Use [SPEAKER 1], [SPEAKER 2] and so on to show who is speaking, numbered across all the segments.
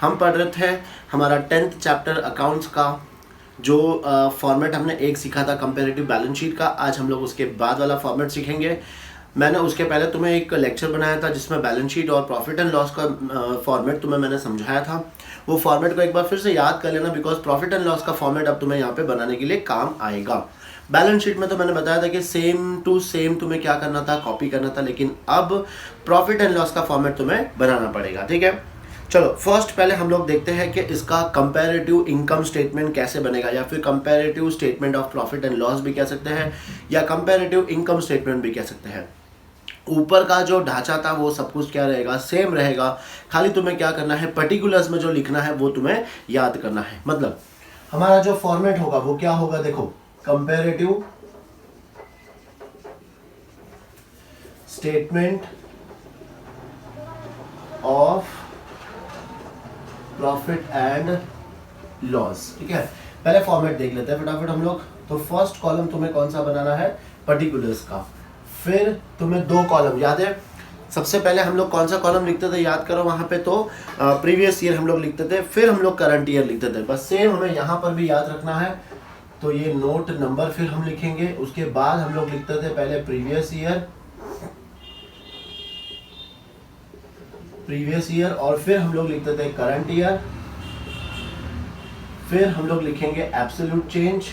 [SPEAKER 1] हम पढ़ रहे थे हमारा 10th चैप्टर अकाउंट्स का, जो फॉर्मेट हमने एक सीखा था कंपैरेटिव बैलेंस शीट का। आज हम लोग उसके बाद वाला फॉर्मेट सीखेंगे। मैंने उसके पहले तुम्हें एक लेक्चर बनाया था जिसमें बैलेंस शीट और प्रॉफिट एंड लॉस का फॉर्मेट तुम्हें मैंने समझाया था। वो फॉर्मेट को एक बार फिर से याद कर लेना, बिकॉज प्रॉफिट एंड लॉस का फॉर्मेट अब तुम्हें यहाँ पे बनाने के लिए काम आएगा। बैलेंस शीट में तो मैंने बताया था कि सेम टू सेम तुम्हें क्या करना था, कॉपी करना था, लेकिन अब प्रॉफिट एंड लॉस का फॉर्मेट तुम्हें बनाना पड़ेगा। ठीक है, चलो फर्स्ट पहले हम लोग देखते हैं कि इसका कंपैरेटिव इनकम स्टेटमेंट कैसे बनेगा, या फिर comparative statement of profit and loss भी कह सकते हैं, या कंपैरेटिव इनकम स्टेटमेंट भी कह सकते हैं। ऊपर का जो ढांचा था वो सब कुछ क्या रहेगा, सेम रहेगा। खाली तुम्हें क्या करना है, पर्टिकुलर्स में जो लिखना है वो तुम्हें याद करना है। मतलब हमारा जो फॉर्मेट होगा वो क्या होगा, देखो comparative statement of profit and loss. ठीक है, पहले फॉर्मेट देख लेते हैं फटाफट हम लोग। तो फर्स्ट कॉलम तुम्हें कौन सा बनाना है, पर्टिकुलर्स का। फिर तुम्हें दो कॉलम याद है, सबसे पहले हम लोग कौन सा कॉलम लिखते थे याद करो, वहां पे तो प्रीवियस ईयर हम लोग लिखते थे, फिर हम लोग करंट ईयर लिखते थे। बस सेम हमें यहाँ पर भी याद रखना है। तो ये नोट नंबर फिर हम लिखेंगे, उसके बाद हम लोग लिखते थे पहले प्रीवियस ईयर और फिर हम लोग लिखते थे करंट ईयर, फिर हम लोग लिखेंगे एब्सोल्यूट चेंज,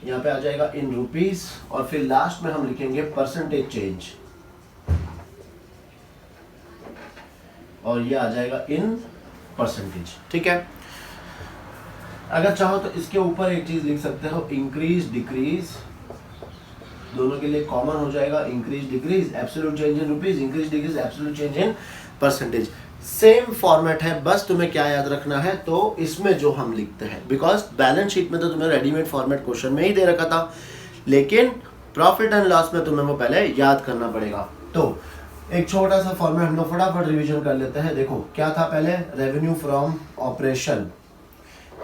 [SPEAKER 1] यहाँ पे आ जाएगा इन रुपीस, और फिर लास्ट में हम लिखेंगे परसेंटेज चेंज, और ये आ जाएगा इन परसेंटेज। ठीक है, अगर चाहो तो इसके ऊपर एक चीज लिख सकते हो, इंक्रीज डिक्रीज, दोनों के लिए कॉमन हो जाएगा, increase decrease absolute change in rupees, increase decrease absolute change in percentage. Same format है, बस तुम्हें क्या याद रखना है, तो इसमें जो हम लिखते हैं, बिकॉज बैलेंस शीट में तो तुम्हें रेडीमेड फॉर्मेट क्वेश्चन में ही दे रखा था, लेकिन प्रॉफिट एंड लॉस में तुम्हें वो पहले याद करना पड़ेगा। तो एक छोटा सा फॉर्मेट हम लोग फटाफट रिवीजन कर लेते हैं। देखो क्या था पहले, revenue from operation.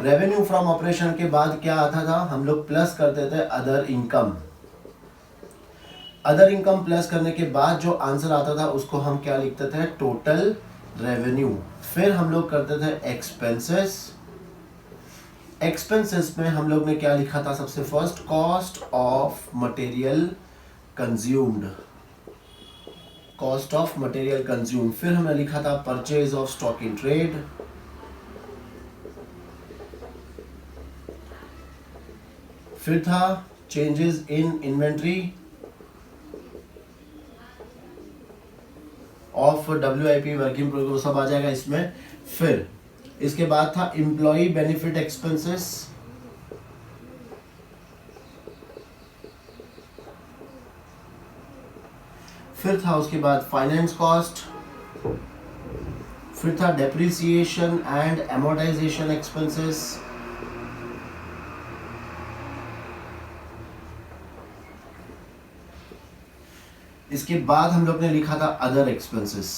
[SPEAKER 1] Revenue from operation के बाद क्या आता था, हम लोग प्लस करते थे other income. Other income plus करने के बाद जो आंसर आता था उसको हम क्या लिखते थे, टोटल रेवेन्यू। फिर हम लोग करते थे एक्सपेंसेस। एक्सपेंसेस में हम लोग ने क्या लिखा था, सबसे first cost of material consumed, cost of material consume. फिर हमने लिखा था purchase of stock in trade, फिर था changes in inventory of WIP working progress, सब आ जाएगा इसमें। फिर इसके बाद था एम्प्लॉय बेनिफिट एक्सपेंसेस, फिर था उसके बाद फाइनेंस कॉस्ट, फिर था डेप्रिसिएशन एंड एमोर्टाइजेशन एक्सपेंसेस, इसके बाद हम लोग ने लिखा था अदर एक्सपेंसेस।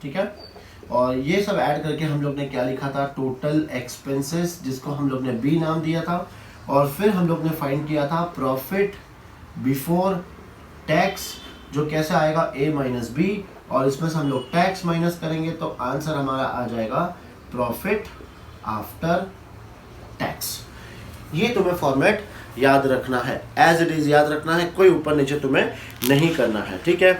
[SPEAKER 1] ठीक है, और ये सब ऐड करके हम लोग ने क्या लिखा था, टोटल एक्सपेंसेस, जिसको हम लोग ने बी नाम दिया था। और फिर हम लोग ने फाइंड किया था प्रॉफिट बिफोर टैक्स, जो कैसे आएगा A माइनस बी, और इसमें से हम लोग टैक्स माइनस करेंगे तो आंसर हमारा आ जाएगा प्रॉफिट आफ्टर टैक्स। ये तुम्हें फॉर्मेट याद रखना है, एज इट इज याद रखना है, कोई ऊपर नीचे तुम्हें नहीं करना है। ठीक है,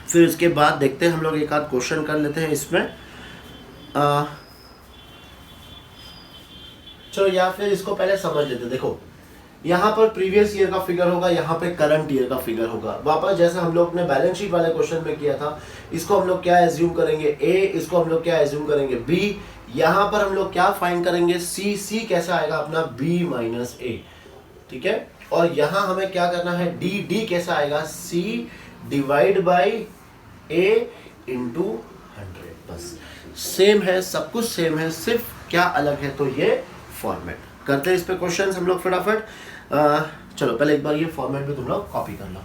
[SPEAKER 1] फिर इसके बाद देखते हैं हम लोग एक आध क्वेश्चन कर लेते हैं इसमें। चलो या फिर इसको पहले समझ लेते हैं। देखो यहाँ पर प्रीवियस ईयर का फिगर होगा, यहाँ पे करंट ईयर का फिगर होगा। वापस जैसे हम लोग ने बैलेंस शीट वाले क्वेश्चन में किया था, इसको हम लोग क्या एज्यूम करेंगे, A, इसको हम लोग क्या एज्यूम करेंगे, B, यहाँ पर हम लोग क्या फाइंड करेंगे, C कैसे आएगा अपना B माइनस A। ठीक है, और यहाँ हमें क्या करना है, D कैसा आएगा, C divide by A into 100। बस सेम है, सब कुछ सेम है, सिर्फ क्या अलग है, तो ये फॉर्मेट। करते हैं इस पे क्वेश्चन हम लोग फटाफट। चलो पहले एक बार ये फॉर्मेट भी तुम लोग कॉपी कर लो।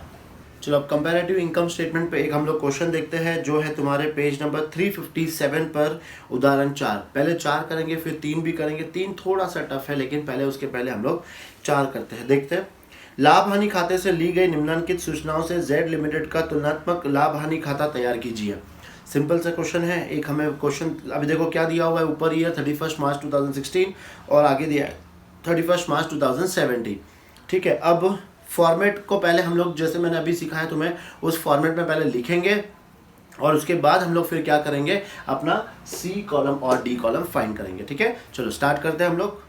[SPEAKER 1] चलो अब कंपैरेटिव इनकम स्टेटमेंट पे एक हम लोग क्वेश्चन देखते हैं, जो है तुम्हारे पेज नंबर 357 पर, उदाहरण 4। पहले 4 करेंगे, फिर 3 भी करेंगे। 3 थोड़ा सा टफ है, लेकिन पहले उसके पहले हम लोग 4 करते हैं। देखते हैं, लाभ हानि खाते से ली गई निम्नलिखित सूचनाओं से जेड लिमिटेड का तुलनात्मक लाभ हानि खाता तैयार कीजिए। सिंपल सा क्वेश्चन है। एक हमें क्वेश्चन अभी देखो क्या दिया हुआ है, ऊपर ईयर 31 मार्च 2016 और आगे दिया है 31 मार्च 2017। ठीक है, अब फॉर्मेट को पहले हम लोग, जैसे मैंने अभी सिखाया तुम्हें, उस फॉर्मेट में पहले लिखेंगे और उसके बाद हम लोग फिर क्या करेंगे, अपना सी कॉलम और डी कॉलम फाइंड करेंगे। ठीक है, चलो स्टार्ट करते हैं हम लोग।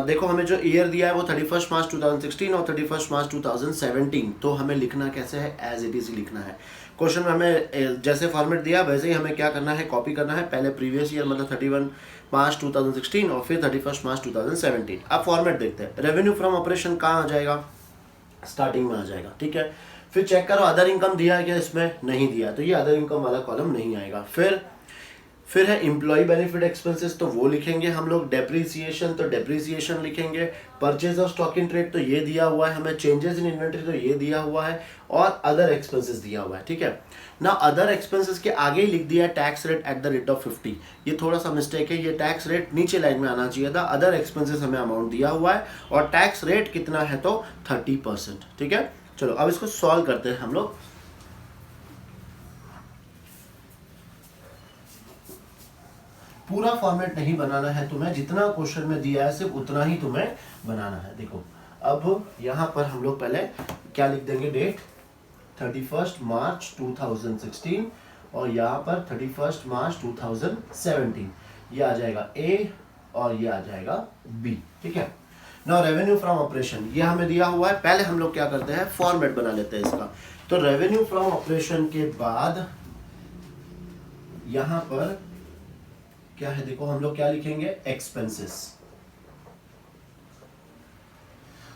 [SPEAKER 1] देखो हमें जो ईयर दिया है वो 31 मार्च 2016 और 31 मार्च 2017, तो हमें लिखना कैसे है, एज इट इज लिखना है। क्वेश्चन में हमें जैसे फॉर्मेट दिया वैसे ही हमें क्या करना है, कॉपी करना है। पहले प्रीवियस ईयर मतलब 31 मार्च 2016 और फिर 31 मार्च 2017। अब फॉर्मेट देखते हैं। रेवेन्यू फ्रॉम ऑपरेशन कहाँ आ जाएगा, स्टार्टिंग में आ जाएगा। ठीक है, फिर चेक करो अदर इनकम दिया है क्या, इसमें नहीं दिया, तो ये अदर इनकम वाला कॉलम नहीं आएगा। फिर है एम्प्लॉय बेनिफिट एक्सपेंसेस, तो वो लिखेंगे हम लोग। डेप्रीसिएशन तो डेप्रीसिएशन लिखेंगे। Purchase of stock in trade तो ये दिया हुआ है हमें। चेंजेस इन इन्वेंटरी तो ये दिया हुआ है और अदर एक्सपेंसेस दिया हुआ है। ठीक है ना, अदर एक्सपेंसेस के आगे ही लिख दिया है tax rate at the rate of 50। ये थोड़ा सा मिस्टेक है, ये टैक्स रेट नीचे लाइन में आना चाहिए था। अदर एक्सपेंसेस हमें अमाउंट दिया हुआ है और टैक्स रेट कितना है तो 30%। ठीक है, चलो अब इसको सॉल्व करते हैं हम लोग। पूरा फॉर्मेट नहीं बनाना है तुम्हें, जितना क्वेश्चन में दिया है सिर्फ उतना ही तुम्हें बनाना है। देखो अब यहां पर हम लोग पहले क्या लिख देंगे, डेट 31 मार्च 2016 और यहां पर 31 मार्च 2017। ये आ जाएगा ए और ये आ जाएगा बी। ठीक है, नाउ रेवेन्यू फ्रॉम ऑपरेशन ये हमें दिया हुआ है। पहले हम लोग क्या करते हैं, फॉर्मेट बना लेते हैं इसका। तो रेवेन्यू फ्रॉम ऑपरेशन के बाद यहां पर क्या है, देखो हम लोग क्या लिखेंगे, एक्सपेंसेस,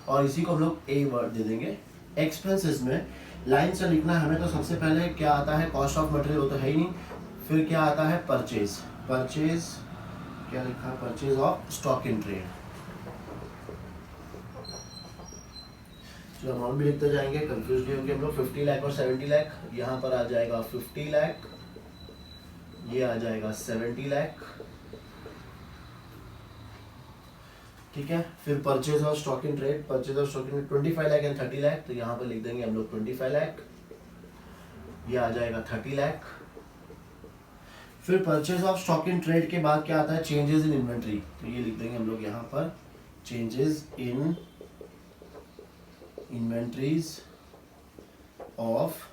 [SPEAKER 1] और इसी को हम लोग ए वर्ड दे देंगे। एक्सपेंसेस में लाइन से लिखना है हमें, तो सबसे पहले क्या आता है, कॉस्ट ऑफ मटेरियल, वो तो है ही नहीं। फिर क्या आता है, परचेज, परचेज क्या लिखा, purchase of stock in trade. चलो अमाउंट भी लिखते जाएंगे, कंफ्यूज नहीं होंगे हम लोग। 50 लाख और 70 लाख, यहाँ पर आ जाएगा 50 लाख, ये आ जाएगा 70 लाख। ठीक है, फिर purchase of stock in trade, purchase of stock in 25 lakh and 30 lakh, तो यहाँ पर लिख देंगे हम लोग 25 लाख, ये आ जाएगा 30 लाख। फिर purchase of stock in trade के बाद क्या आता है, चेंजेस इन इन्वेंट्री, तो ये लिख देंगे हम लोग यहाँ पर changes in inventories of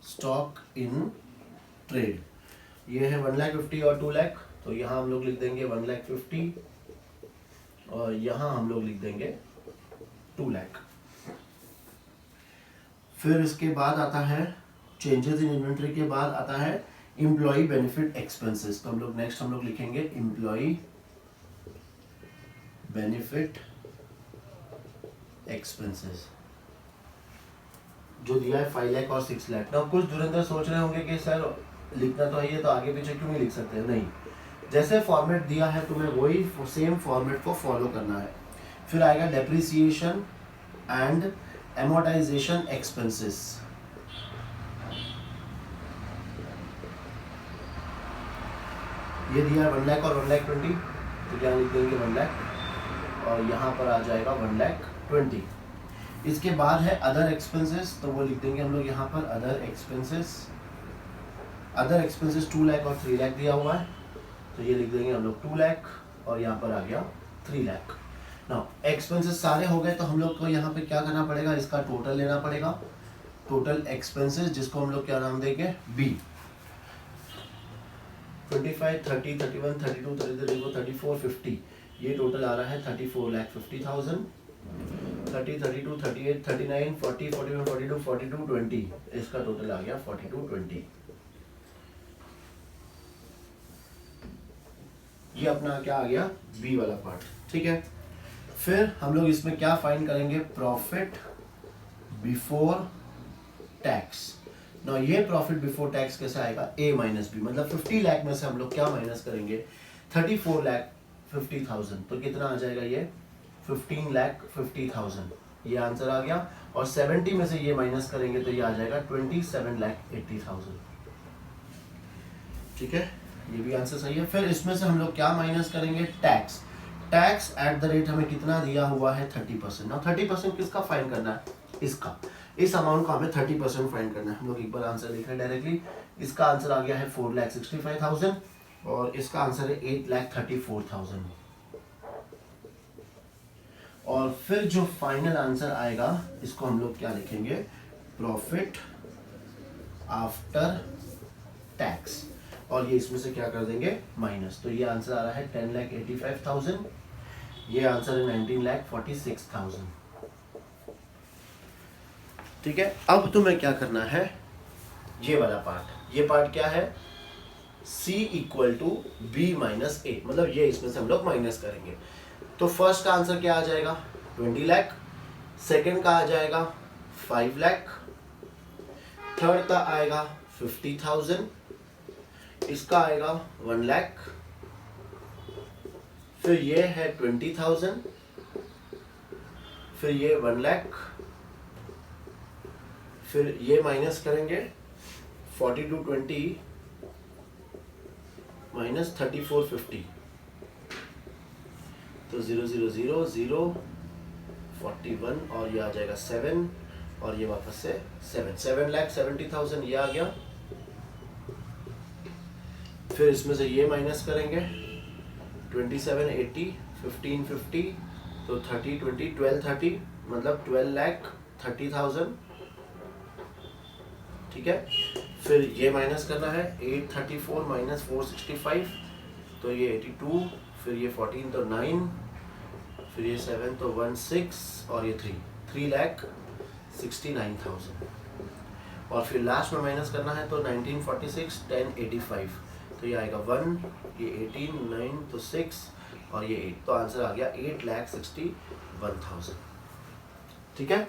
[SPEAKER 1] stock in trade. ये है 1,50,000 और 2 लाख, तो यहाँ हम लोग लिख देंगे 1,50,000 और यहाँ हम लोग लिख देंगे 2 लाख। फिर इसके बाद आता है चेंजेस इन इन्वेंट्री के बाद आता है एम्प्लॉय बेनिफिट एक्सपेंसेस, तो हम लोग नेक्स्ट हम लोग लिखेंगे एम्प्लॉय बेनिफिट एक्सपेंसेस, जो दिया है 5 लाख और 6 लाख। ना कुछ धुरंधर सोच रहे होंगे कि सर लिखना तो है ये, तो आगे पीछे क्यों नहीं लिख सकते, नहीं, जैसे फॉर्मेट दिया है तुम्हें वही सेम फॉर्मेट को फॉलो करना है। फिर आएगा डेप्रिसिएशन एंड एमोर्टाइजेशन एक्सपेंसेस, ये दिया है 1 लाख और 1,20,000, तो क्या लिख देंगे 1 लाख और यहाँ पर आ जाएगा 1,20,000। इसके बाद है अदर एक्सपेंसेस, तो वो लिख देंगे हम लोग यहाँ पर other expenses. Other expenses 2 lakh और 3 लाख दिया हुआ है, तो ये लिख देंगे हम लोग 2 लाख और यहाँ पर आ गया 3 लाख। नाउ एक्सपेंसेस सारे हो गए, तो हम लोग को यहाँ पे क्या करना पड़ेगा, इसका टोटल लेना पड़ेगा। टोटल एक्सपेंसेस जिसको हम लोग क्या नाम देंगे, बी। 25, 30, 31, 32, 33, 34, 50, ये टोटल आ रहा है 34,50,000। 30, 32, 38, 39, 40, 41, 42, 42, 20, इसका टोटल आ गया 42, 20। ये अपना क्या आ गया, बी वाला पार्ट। ठीक है, फिर हम लोग इसमें क्या फाइंड करेंगे, प्रॉफिट बिफोर टैक्स। ना ये प्रॉफिट बिफोर टैक्स कैसे आएगा, ए माइनस बी, मतलब 50 लाख में से हम लोग क्या माइनस करेंगे, 34,50,000, तो कितना आ जाएगा ये 15,50,000, ये आंसर आ गया। और 70 में से ये माइनस करेंगे तो ये आ जाएगा 27,80,000। ठीक है, ये भी आंसर सही है। फिर इसमें से हम लोग क्या माइनस करेंगे, tax. Tax at the rate हमें कितना दिया हुआ है 30%। नाउ 30% किसका फाइंड करना है, इसका, इस अमाउंट का हमें 30% फाइंड करना है। हम लोग एक बार आंसर लिख रहे हैं डायरेक्टली। इसका आंसर आ गया है 4,65,000 और इसका आंसर है 8,34,000। और फिर जो फाइनल आंसर आएगा इसको हम लोग क्या लिखेंगे, प्रॉफिट आफ्टर टैक्स, और ये इसमें से क्या कर देंगे माइनस। तो ये आंसर आ रहा है 10,85,000, ये आंसर है 19,46,000। ठीक है, अब तुम्हें क्या करना है, ये वाला पार्ट, ये पार्ट क्या है, C equal to B minus A, मतलब ये इसमें से हम लोग माइनस करेंगे। तो फर्स्ट का आंसर क्या आ जाएगा 20 लाख, सेकेंड का आ जाएगा 5 लाख, थर्ड का आएगा 50,000, इसका आएगा 1 लाख, फिर ये है 20,000, फिर ये 1 लाख, फिर ये माइनस करेंगे 42 20 माइनस 3450, तो 0 0 0 0 41 और ये आ जाएगा 7 और ये वापस से 7,70,000 ये आ गया। फिर इसमें से ये माइनस करेंगे 2780 1550, तो 30 20 1230 मतलब 12,30,000। ठीक है, फिर ये माइनस करना है 834 माइनस 465, तो ये 82, फिर ये 14 तो 9, फिर ये 7 तो 16 और ये 3,69,000। और फिर लास्ट में माइनस करना है तो 1946 1085, तो ये आएगा 1, ये 18 9 तो 6 और ये 8, तो आंसर आ गया 8,61,000। ठीक है,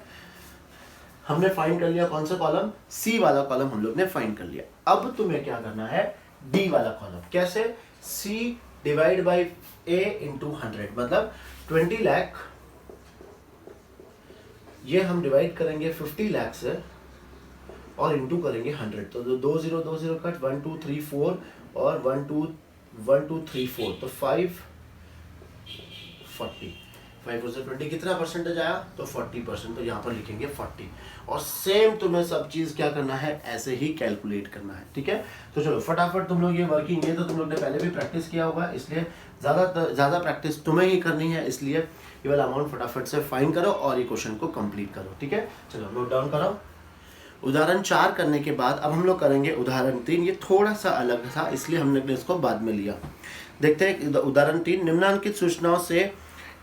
[SPEAKER 1] हमने फाइंड कर लिया कौन सा कॉलम, सी वाला कॉलम हम लोग ने फाइंड कर लिया। अब तुम्हें क्या करना है, डी वाला कॉलम। कैसे, सी डिवाइड बाई ए इंटू 100, मतलब 20 लाख ये हम डिवाइड करेंगे 50 लाख से और इंटू करेंगे 100, तो 2 0 2 0 कट 1 2 3 4 और 1 2 3 4, तो 5 40, 5 से 20 कितना परसेंटेज आया, तो 40%, तो यहाँ पर लिखेंगे 40। और सेम तुम्हें सब चीज़ क्या करना है, ऐसे ही कैलकुलेट करना है। ठीक है, तो चलो फटाफट तुम लोग, ये वर्किंग ये तो तुम लोग ने पहले भी प्रैक्टिस किया होगा, इसलिए ज़्यादा प्रैक्टिस तुम्हें ही करनी है, इसलिए ये वाला अमाउंट फटाफट से फाइंड करो और ये क्वेश्चन को कंप्लीट करो। ठीक है, चलो नोट डाउन करो। उदाहरण 4 करने के बाद अब हम लोग करेंगे उदाहरण 3। ये थोड़ा सा अलग था इसलिए हमने इसको बाद में लिया। देखते हैं उदाहरण 3। निम्नलिखित सूचनाओं से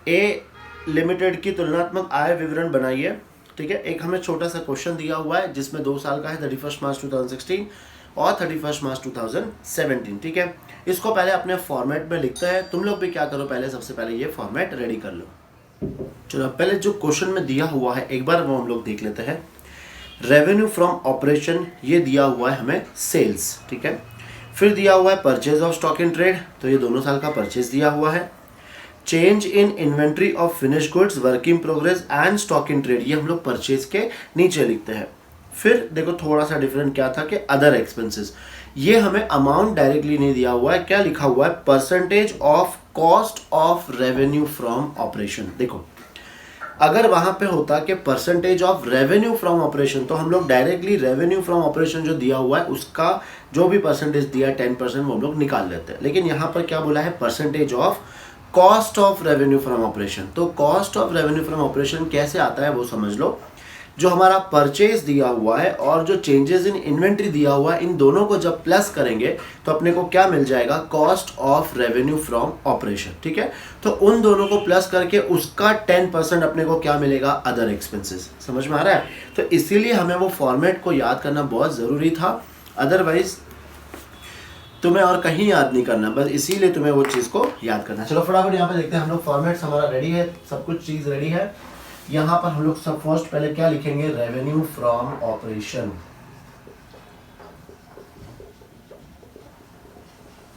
[SPEAKER 1] ए लिमिटेड की तुलनात्मक आय विवरण बनाइए। ठीक है, एक हमें छोटा सा क्वेश्चन दिया हुआ है जिसमें 2 साल का है, 31 मार्च 2016 और 31 मार्च 2017। ठीक है, इसको पहले अपने फॉर्मेट में लिखते हैं। तुम लोग भी क्या करो, पहले सबसे पहले ये फॉर्मेट रेडी कर लो। चलो पहले जो क्वेश्चन में दिया हुआ है एक बार वो हम लोग देख लेते हैं। रेवेन्यू फ्रॉम ऑपरेशन ये दिया हुआ है हमें सेल्स। ठीक है, फिर दिया हुआ है purchase of stock in trade, तो ये 2 साल का परचेज दिया हुआ है। Change in inventory of finish goods, work in progress and stock in trade, ये हम लोग परचेज के नीचे लिखते हैं। फिर देखो थोड़ा सा डिफरेंट क्या था कि अदर एक्सपेंसेस, ये हमें अमाउंट डायरेक्टली नहीं दिया हुआ है, क्या लिखा हुआ है, percentage of cost of revenue from operation. देखो अगर वहां पे होता कि percentage of revenue from operation, तो हम लोग डायरेक्टली रेवेन्यू फ्रॉम ऑपरेशन जो दिया हुआ है उसका जो भी परसेंटेज दिया है 10% वो हम लोग निकाल लेते हैं। लेकिन यहाँ पर क्या बोला है, percentage of cost of revenue from operation. तो cost of revenue from operation कैसे आता है वो समझ लो। जो हमारा परचेज दिया हुआ है और जो चेंजेस इन इन्वेंट्री दिया हुआ है, इन दोनों को जब प्लस करेंगे तो अपने को क्या मिल जाएगा, cost of revenue from operation. ठीक है, तो उन दोनों को प्लस करके उसका 10% अपने को क्या मिलेगा, अदर एक्सपेंसेस। समझ में आ रहा है, तो इसीलिए हमें वो फॉर्मेट को याद करना बहुत ज़रूरी था, अदरवाइज तुम्हें और कहीं याद नहीं करना, बस इसीलिए तुम्हें वो चीज़ को याद करना। चलो फटाफट यहाँ पे देखते हैं हम लोग, फॉर्मेट्स हमारा रेडी है, सब कुछ चीज़ रेडी है। यहाँ पर हम लोग सब फर्स्ट पहले क्या लिखेंगे, revenue from operation.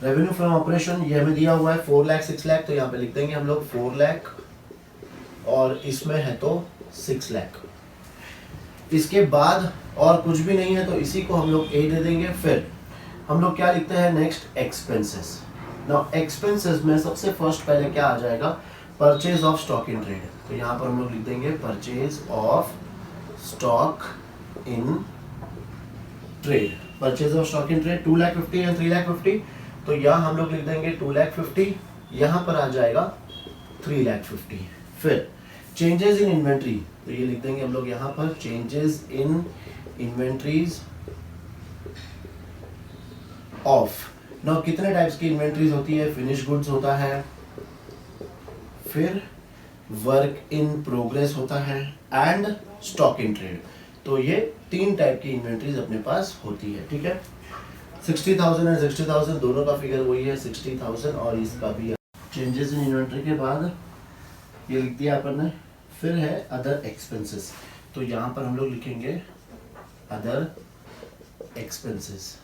[SPEAKER 1] Revenue from operation ये हमें दिया हुआ है 4 लाख 6 लाख, तो यहाँ पे लिख देंगे हम लोग 4 लाख और इसमें है तो 6 लाख। इसके बाद और कुछ भी नहीं है तो इसी को हम लोग ए दे देंगे। फिर हम लोग क्या लिखते हैं नेक्स्ट, एक्सपेंसेस। नाउ एक्सपेंसेस में सबसे फर्स्ट पहले क्या आ जाएगा, purchase of stock in trade, तो यहाँ पर हम लोग लिख देंगे purchase of stock in trade. Purchase of stock in trade 2,50,000 या 3,50,000, तो यहाँ हम लोग लिख देंगे 2,50,000, यहाँ पर आ जाएगा 3,50,000। फिर चेंजेस इन इन्वेंट्री, तो ये लिख देंगे हम लोग यहाँ पर changes in inventories of. Now कितने टाइप्स की इन्वेंट्रीज होती है? फिनिश गुड्स होता है, फिर वर्क इन प्रोग्रेस होता है एंड स्टॉक इन ट्रेड। तो ये 3 टाइप की इन्वेंट्रीज अपने पास होती है, ठीक है। 60,000 एंड 60,000 दोनों का फिगर वही है 60,000, और इसका भी चेंजेस इन इन्वेंट्री के बाद ये लिख दिया अपन ने। फिर है अदर एक्सपेंसेस, तो यहाँ पर हम लोग लिखेंगे अदर एक्सपेंसेस।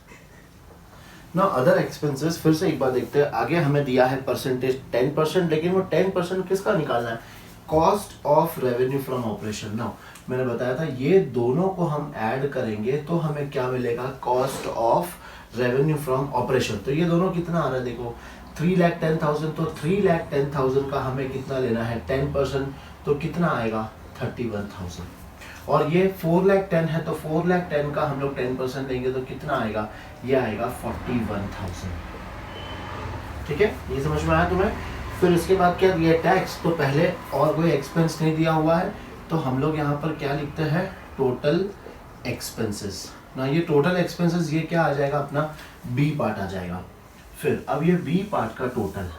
[SPEAKER 1] ना अदर एक्सपेंसेस, फिर से एक बार देखते हैं। आगे हमें दिया है परसेंटेज 10%, लेकिन वो 10% किसका निकालना है? Cost of revenue from operation. Now मैंने बताया था ये दोनों को हम ऐड करेंगे तो हमें क्या मिलेगा? Cost of revenue from operation. तो ये दोनों कितना आ रहा है देखो, 3,10,000, तो 3,10,000 का हमें कितना लेना है? 10%, तो कितना आएगा? 31,000। और ये 4,10,000 है, तो 4,10,000 का हम लोग 10% लेंगे तो कितना आएगा? ये आएगा 41,000। ठीक है, ये समझ में आया तुम्हें? फिर इसके बाद क्या दिया? टैक्स। तो पहले और कोई एक्सपेंस नहीं दिया हुआ है, तो हम लोग यहाँ पर क्या लिखते हैं? Total expenses. ना ये टोटल एक्सपेंसेस, ये क्या आ जाएगा? अपना बी पार्ट आ जाएगा। फिर अब ये बी पार्ट का टोटल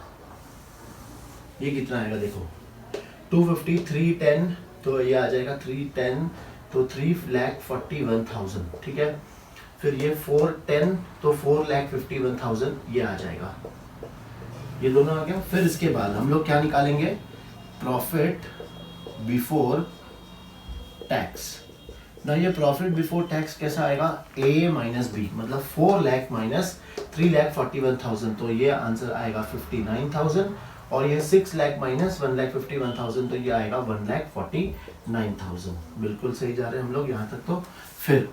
[SPEAKER 1] ये कितना आएगा देखो, 250, 310, तो ये आ जाएगा 310, तो 3,41,000। ठीक है, फिर ये 410, तो 4,51,000 ये आ जाएगा। ये दोनों आ गया। फिर इसके बाद हम लोग क्या निकालेंगे? Profit before tax. ना ये प्रॉफिट बिफोर टैक्स कैसा आएगा? ए माइनस बी, मतलब 4 लाख माइनस 3,41,000, तो ये आंसर आएगा 59,000। और ये 6 लाख माइनस 1,51,000, तो ये आएगा 1,49,000। बिल्कुल सही जा रहे हैं हम लोग यहाँ तक। तो फिर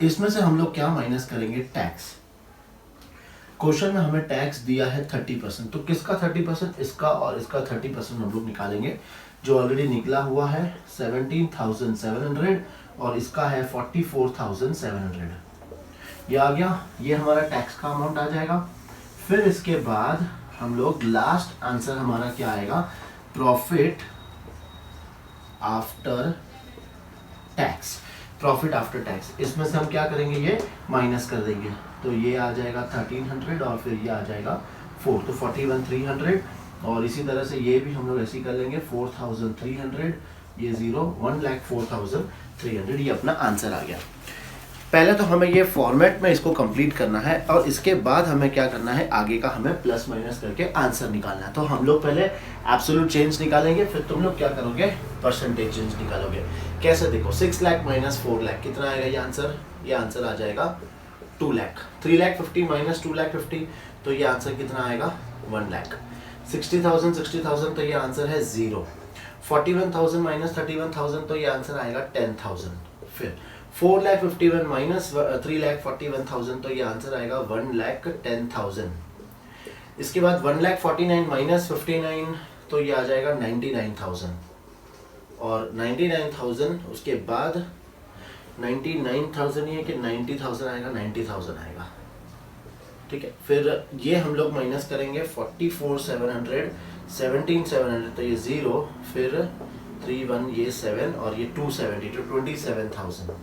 [SPEAKER 1] इसमें से हम लोग क्या माइनस करेंगे? टैक्स। क्वेश्चन में हमें टैक्स दिया है 30%, तो किसका 30%? इसका और इसका 30% हम लोग निकालेंगे, जो ऑलरेडी निकला हुआ है 17,700, और इसका है 44,700। ये आ गया, ये हमारा टैक्स का अमाउंट आ जाएगा। फिर इसके बाद हम लोग लास्ट आंसर हमारा क्या आएगा? Profit after tax. Profit after tax, इसमें से हम क्या करेंगे? ये माइनस कर देंगे, तो ये आ जाएगा 1,300, और फिर ये आ जाएगा 4, तो 41,300। और इसी तरह से ये भी हम लोग ऐसे ही कर लेंगे 4,300, ये 0, 1,04,300। ये अपना आंसर आ गया। पहले तो हमें ये फॉर्मेट में इसको कंप्लीट करना है, और इसके बाद हमें क्या करना है? आगे का हमें प्लस माइनस करके आंसर निकालना है। तो हम लोग पहले एब्सोल्यूट चेंज निकालेंगे, फिर तुम लोग क्या करोगे? परसेंटेज चेंज निकालोगे। कैसे? देखो, 6 लाख माइनस 4 लाख कितना आएगा? ये आंसर आ जाएगा 2 लाख। 3,50,000 माइनस 2,50,000, तो ये आंसर कितना आएगा? 1 लाख। 60,000, तो ये आंसर है 0। 41,000 माइनस 31,000, तो ये आंसर आएगा 10,000। फिर 4,51,000 माइनस 3,41,000, तो ये आंसर आएगा 1,10,000। इसके बाद 1,49,000 माइनस 59, तो ये आ जाएगा 99,000। और 99,000 उसके बाद 99,000 ये कि 90,000 आएगा, 90,000 आएगा। ठीक है, फिर ये हम लोग माइनस करेंगे 44,700, 17,700, तो ये 0, फिर 31, ये 7, और ये 270, तो 27,000।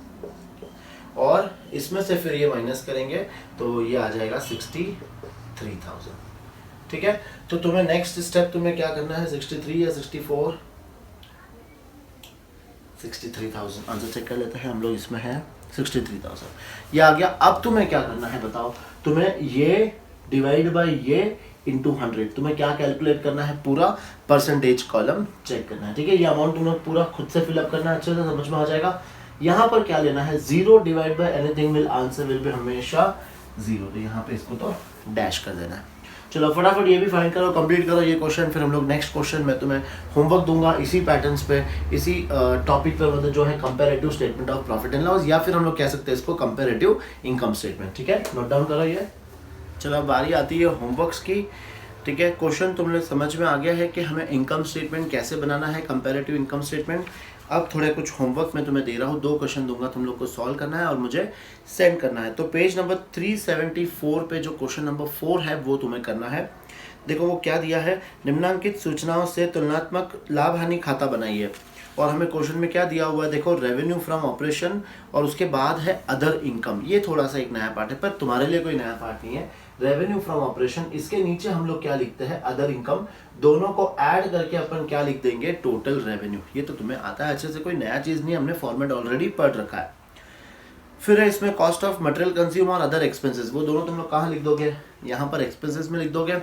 [SPEAKER 1] और इसमें से फिर ये माइनस करेंगे, तो ये आ जाएगा 63,000। ठीक है, तो तुम्हें नेक्स्ट स्टेप तुम्हें क्या करना है? 63 या 64? 63,000 आंसर चेक कर लेते हैं हम लोग। इसमें है 63,000, ये आ गया। अब तुम्हें क्या करना है बताओ? तुम्हें ये डिवाइड बाय ये इंटू 100, तुम्हें क्या कैलकुलेट करना है? पूरा परसेंटेज कॉलम चेक करना है। ठीक है, ये अमाउंट तुम्हें पूरा खुद से फिलअप करना है, अच्छे से समझ में आ जाएगा। यहाँ पर क्या लेना है? 0 divide by anything will answer will be हमेशा 0, तो यहाँ पे इसको तो डैश कर देना है। चलो फटाफट ये भी फाइंड करो, कंप्लीट करो ये क्वेश्चन। फिर हम लोग नेक्स्ट क्वेश्चन में तुम्हें होमवर्क दूंगा इसी पैटर्न्स पे, इसी टॉपिक पे, मतलब जो है comparative statement of profit and loss, या फिर हम लोग कह सकते हैं इसको कंपैरेटिव इनकम स्टेटमेंट। ठीक है, नोट डाउन करो ये। चलो अब बारी आती है होमवर्क्स की। ठीक है, क्वेश्चन तुम लोग समझ में आ गया है कि हमें इनकम स्टेटमेंट कैसे बनाना है, कंपैरेटिव इनकम स्टेटमेंट। अब थोड़े कुछ होमवर्क मैं तुम्हें दे रहा हूँ, 2 क्वेश्चन दूंगा, तुम लोग को सॉल्व करना है और मुझे सेंड करना है। तो पेज नंबर 374 पे जो क्वेश्चन नंबर 4 है वो तुम्हें करना है। देखो वो क्या दिया है, निम्नांकित सूचनाओं से तुलनात्मक लाभ हानि खाता बनाइए। और हमें क्वेश्चन में क्या दिया हुआ है, देखो रेवेन्यू फ्रॉम ऑपरेशन और उसके बाद है अदर इनकम। ये थोड़ा सा एक नया पार्ट है, पर तुम्हारे लिए कोई नया पार्ट नहीं है। रेवेन्यू फ्रॉम ऑपरेशन, इसके नीचे हम लोग क्या लिखते हैं, अदर इनकम। दोनों को ऐड करके अपन क्या लिख देंगे, टोटल रेवेन्यू। ये तो तुम्हें आता है अच्छे से, कोई नया चीज नहीं, हमने फॉर्मेट ऑलरेडी पढ़ रखा है। फिर है इसमें कॉस्ट ऑफ मटेरियल कंज्यूम और अदर एक्सपेंसेस, वो दोनों तुम लोग कहाँ लिख दोगे, यहाँ पर एक्सपेंसेस में लिख दोगे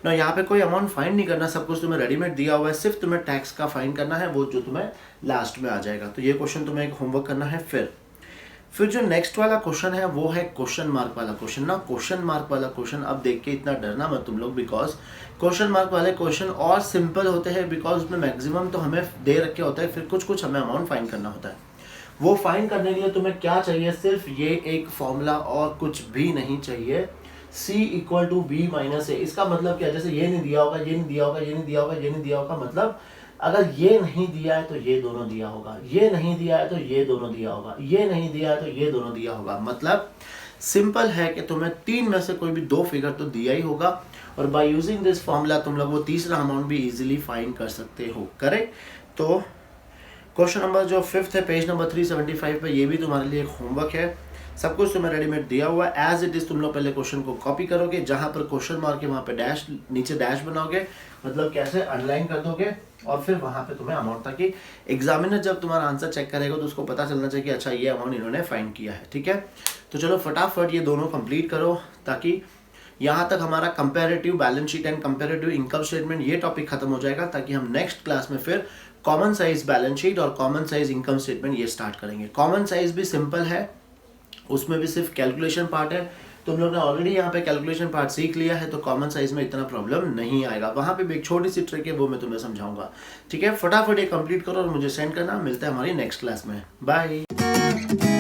[SPEAKER 1] ना। यहाँ पे कोई अमाउंट फाइंड नहीं करना, सब कुछ तुम्हें रेडीमेड दिया हुआ है, सिर्फ तुम्हें टैक्स का फाइंड करना है, वो जो तुम्हें लास्ट में आ जाएगा। तो ये क्वेश्चन तुम्हें एक होमवर्क करना है। फिर जो नेक्स्ट वाला क्वेश्चन है वो है क्वेश्चन मार्क वाला क्वेश्चन ना। क्वेश्चन मार्क वाला क्वेश्चन अब देख के इतना डरना मत तुम लोग, बिकॉज क्वेश्चन मार्क वाले क्वेश्चन और सिंपल होते हैं, बिकॉज उसमें मैक्सिमम तो हमें दे रखे होता है, फिर कुछ कुछ हमें अमाउंट फाइंड करना होता है। वो फाइंड करने के लिए तुम्हें क्या चाहिए, सिर्फ ये एक फॉर्मूला और कुछ भी नहीं चाहिए, C = B - A। इसका मतलब क्या, जैसे ये नहीं दिया होगा, ये नहीं दिया होगा, ये नहीं दिया होगा, ये नहीं दिया होगा, मतलब अगर ये नहीं दिया है तो ये दोनों दिया होगा, ये नहीं दिया है तो ये दोनों दिया होगा, ये नहीं दिया है तो ये दोनों दिया होगा। मतलब सिंपल है कि तुम्हें 3 में से कोई भी 2 फिगर तो दिया ही होगा, और बाय यूजिंग दिस फॉर्मूला तुम लोग वो तीसरा अमाउंट भी इजीली फाइंड कर सकते हो। करेक्ट। तो क्वेश्चन नंबर जो 5th है पेज नंबर 375 पे, ये भी तुम्हारे लिए एक होमवर्क है। सब कुछ तुम्हें रेडीमेड दिया हुआ है एज इट इज। तुम लोग पहले क्वेश्चन को कॉपी करोगे, जहां पर क्वेश्चन मार्क है वहां पे डैश, नीचे डैश बनाओगे, मतलब कैसे अंडरलाइन कर दोगे, और फिर वहां पे तुम्हें अमाउंट, ताकि एग्जामिनर जब तुम्हारा आंसर चेक करेगा तो उसको पता चलना चाहिए कि अच्छा ये अमाउंट इन्होंने फाइंड किया है। ठीक है, तो चलो फटाफट ये दोनों कंप्लीट करो, ताकि यहाँ तक हमारा comparative balance sheet and comparative income statement ये टॉपिक खत्म हो जाएगा, ताकि हम नेक्स्ट क्लास में फिर कॉमन साइज बैलेंस शीट और कॉमन साइज इनकम स्टेटमेंट ये स्टार्ट करेंगे। कॉमन साइज भी सिंपल है, उसमें भी सिर्फ कैलकुलेशन पार्ट है। तुम लोग ने ऑलरेडी यहाँ पे कैलकुलेशन पार्ट सीख लिया है, तो कॉमन साइज में इतना प्रॉब्लम नहीं आएगा। वहाँ पे भी एक छोटी सी ट्रिक है, वो मैं तुम्हें समझाऊंगा। ठीक है, फटाफट ये कंप्लीट करो और मुझे सेंड करना। मिलता है हमारी नेक्स्ट क्लास में। बाय।